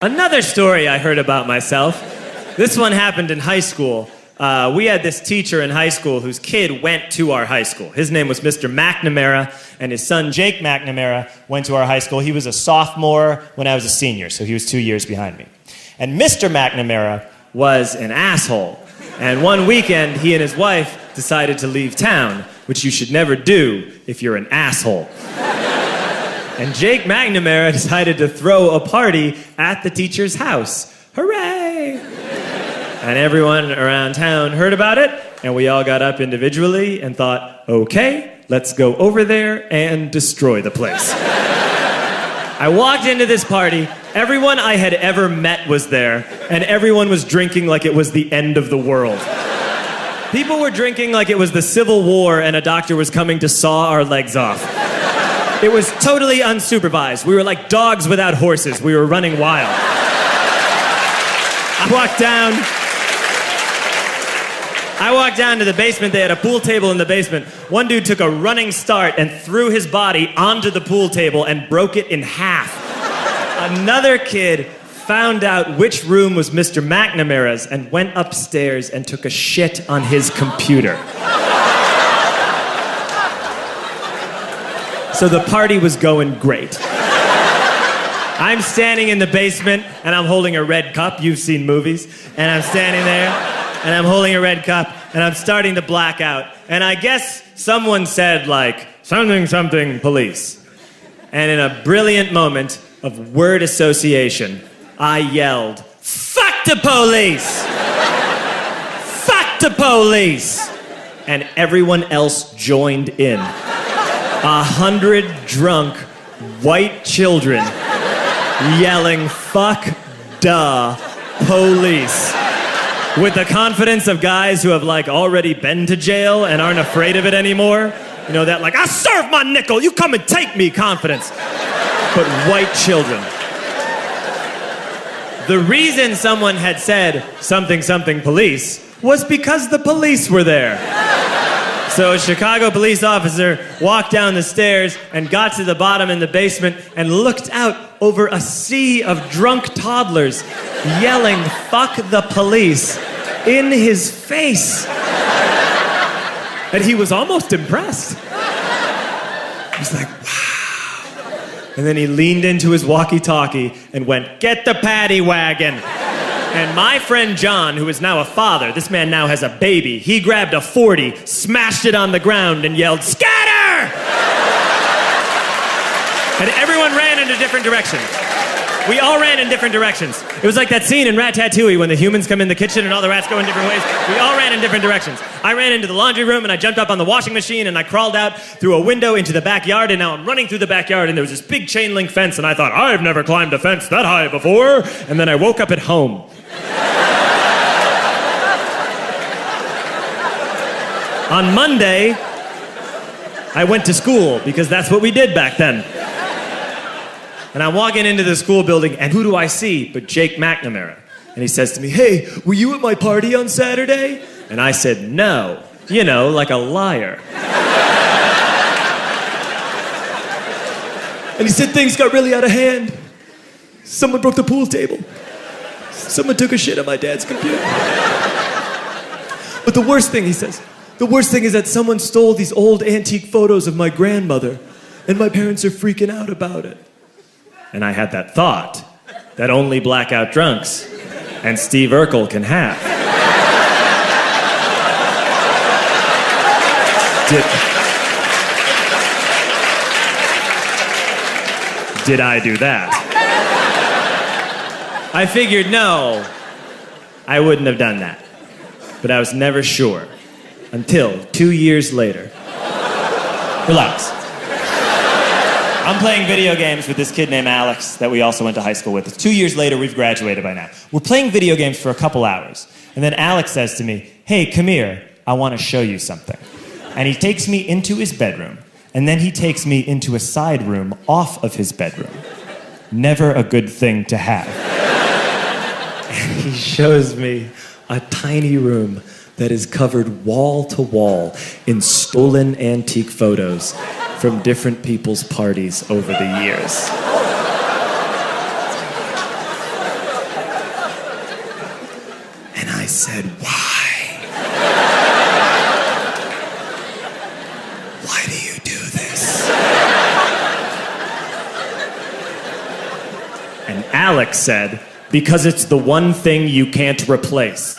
Another story I heard about myself. This one happened in high school. We had this teacher in high school whose kid went to our high school. His name was Mr. McNamara, and his son Jake McNamara went to our high school. He was a sophomore when I was a senior, so he was 2 years behind me. And Mr. McNamara was an asshole. And one weekend, he and his wife decided to leave town, which you should never do if you're an asshole. And Jake McNamara decided to throw a party at the teacher's house. Hooray! And everyone around town heard about it, and we all got up individually and thought, okay, let's go over there and destroy the place. I walked into this party, everyone I had ever met was there, and everyone was drinking like it was the end of the world. People were drinking like it was the Civil War and a doctor was coming to saw our legs off. It was totally unsupervised. We were like dogs without horses. We were running wild. I walked down to the basement. They had a pool table in the basement. One dude took a running start and threw his body onto the pool table and broke it in half. Another kid found out which room was Mr. McNamara's and went upstairs and took a shit on his computer. So the party was going great. I'm standing in the basement and I'm holding a red cup. You've seen movies. And I'm standing there and I'm holding a red cup and I'm starting to black out. And I guess someone said like, something, something, police. And in a brilliant moment of word association, I yelled, fuck the police! Fuck the police! And everyone else joined in. 100 drunk white children yelling, fuck the police. With the confidence of guys who have like already been to jail and aren't afraid of it anymore. You know, that like, I serve my nickel, you come and take me confidence. But white children. The reason someone had said something, something, police was because the police were there. So a Chicago police officer walked down the stairs and got to the bottom in the basement and looked out over a sea of drunk toddlers yelling, fuck the police, in his face. And he was almost impressed. He was like, wow. And then he leaned into his walkie-talkie and went, get the paddy wagon. And my friend John, who is now a father, this man now has a baby, he grabbed a 40, smashed it on the ground, and yelled, scatter! And everyone ran in a different direction. We all ran in different directions. It was like that scene in Ratatouille when the humans come in the kitchen and all the rats go in different ways. We all ran in different directions. I ran into the laundry room and I jumped up on the washing machine and I crawled out through a window into the backyard, and now I'm running through the backyard and there was this big chain link fence and I thought, I've never climbed a fence that high before. And then I woke up at home. On Monday, I went to school because that's what we did back then. And I'm walking into the school building, and who do I see but Jake McNamara? And he says to me, hey, were you at my party on Saturday? And I said, no. You know, like a liar. And he said things got really out of hand. Someone broke the pool table. Someone took a shit on my dad's computer. But the worst thing, he says, the worst thing is that someone stole these old antique photos of my grandmother, and my parents are freaking out about it. And I had that thought that only blackout drunks and Steve Urkel can have. Did I do that? I figured, no, I wouldn't have done that. But I was never sure until 2 years later. Relax. I'm playing video games with this kid named Alex that we also went to high school with. 2 years later, we've graduated by now. We're playing video games for a couple hours. And then Alex says to me, hey, come here, I want to show you something. And he takes me into his bedroom. And then he takes me into a side room off of his bedroom. Never a good thing to have. And he shows me a tiny room that is covered wall to wall in stolen antique photos from different people's parties over the years. said, "Why? Why do you do this?" And Alex said, "Because it's the one thing you can't replace."